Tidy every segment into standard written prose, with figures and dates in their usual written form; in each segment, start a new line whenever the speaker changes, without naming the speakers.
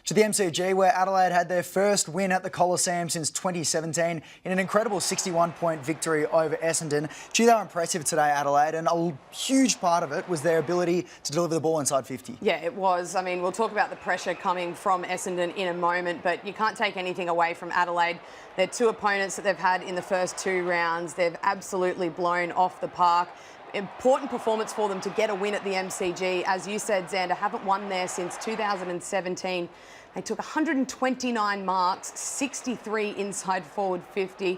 To the MCG, where Adelaide had their first win at the Coliseum since 2017 in an incredible 61-point victory over Essendon. Gee, they were impressive today, Adelaide, and a huge part of it was their ability to deliver the ball inside 50.
Yeah, it was. I mean, we'll talk about the pressure coming from Essendon in a moment, but you can't take anything away from Adelaide. Their two opponents that they've had in the first two rounds, they've absolutely blown off the park. Important performance for them to get a win at the MCG. As you said, Xander, haven't won there since 2017. They took 129 marks, 63 inside forward 50.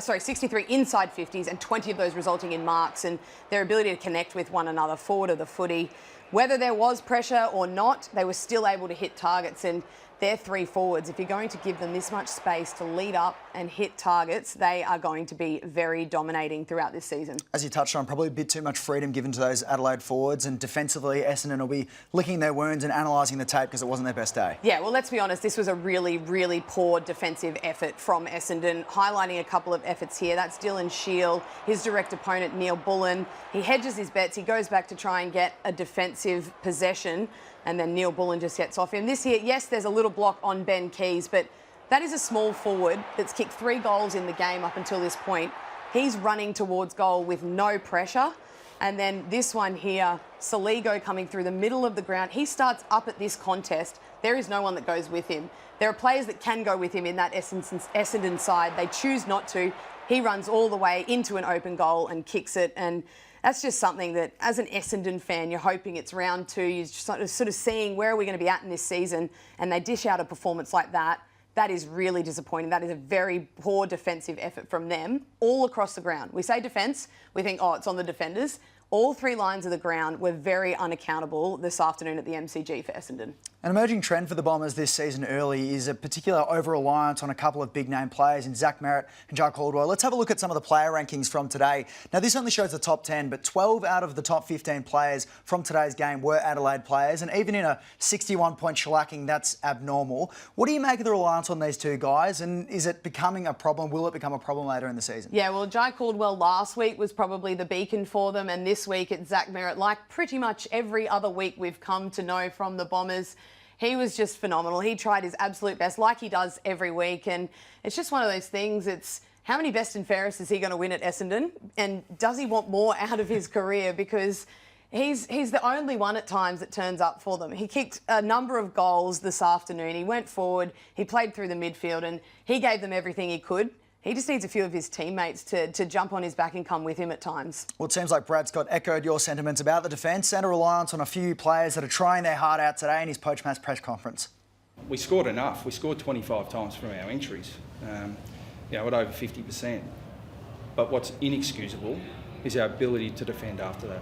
63 inside 50s and 20 of those resulting in marks, and their ability to connect with one another forward of the footy. Whether there was pressure or not, they were still able to hit targets, and their three forwards, if you're going to give them this much space to lead up and hit targets, they are going to be very dominating throughout this season.
As you touched on, probably a bit too much freedom given to those Adelaide forwards, and defensively, Essendon will be licking their wounds and analysing the tape because it wasn't their best day.
Yeah, well, let's be honest, this was a really, really poor defensive effort from Essendon. Highlighting a couple of efforts here, that's Dylan Shield, his direct opponent, Neil Bullen. He hedges his bets, he goes back to try and get a defensive possession, and then Neil Bullen just gets off him. This here, yes, there's a little block on Ben Keys, but that is a small forward that's kicked 3 goals in the game up until this point. He's running towards goal with no pressure. And then this one here, Saligo coming through the middle of the ground. He starts up at this contest. There is no one that goes with him. There are players that can go with him in that Essendon side. They choose not to. He runs all the way into an open goal and kicks it. And that's just something that, as an Essendon fan, you're hoping it's round 2. You're sort of seeing where are we going to be at in this season, and they dish out a performance like that. That is really disappointing. That is a very poor defensive effort from them all across the ground. We say defence, we think, oh, it's on the defenders. All 3 lines of the ground were very unaccountable this afternoon at the MCG for Essendon. An
emerging trend for the Bombers this season early is a particular over-reliance on a couple of big-name players in Zach Merrett and Jai Caldwell. Let's have a look at some of the player rankings from today. Now, this only shows the top 10, but 12 out of the top 15 players from today's game were Adelaide players, and even in a 61-point shellacking, that's abnormal. What do you make of the reliance on these two guys, and is it becoming a problem? Will it become a problem later in the season?
Yeah, well, Jai Caldwell last week was probably the beacon for them, and this week it's Zach Merrett. Like pretty much every other week we've come to know from the Bombers, he was just phenomenal. He tried his absolute best, like he does every week, and it's just one of those things. It's how many best and fairest is he going to win at Essendon, and does he want more out of his career? Because he's the only one at times that turns up for them. He kicked a number of goals this afternoon. He went forward, he played through the midfield, and he gave them everything he could. He just needs a few of his teammates to jump on his back and come with him at times.
Well, it seems like Brad Scott echoed your sentiments about the defence and a reliance on a few players that are trying their heart out today in his post-match press conference.
We scored enough. We scored 25 times from our entries, at over 50%. But what's inexcusable is our ability to defend after that.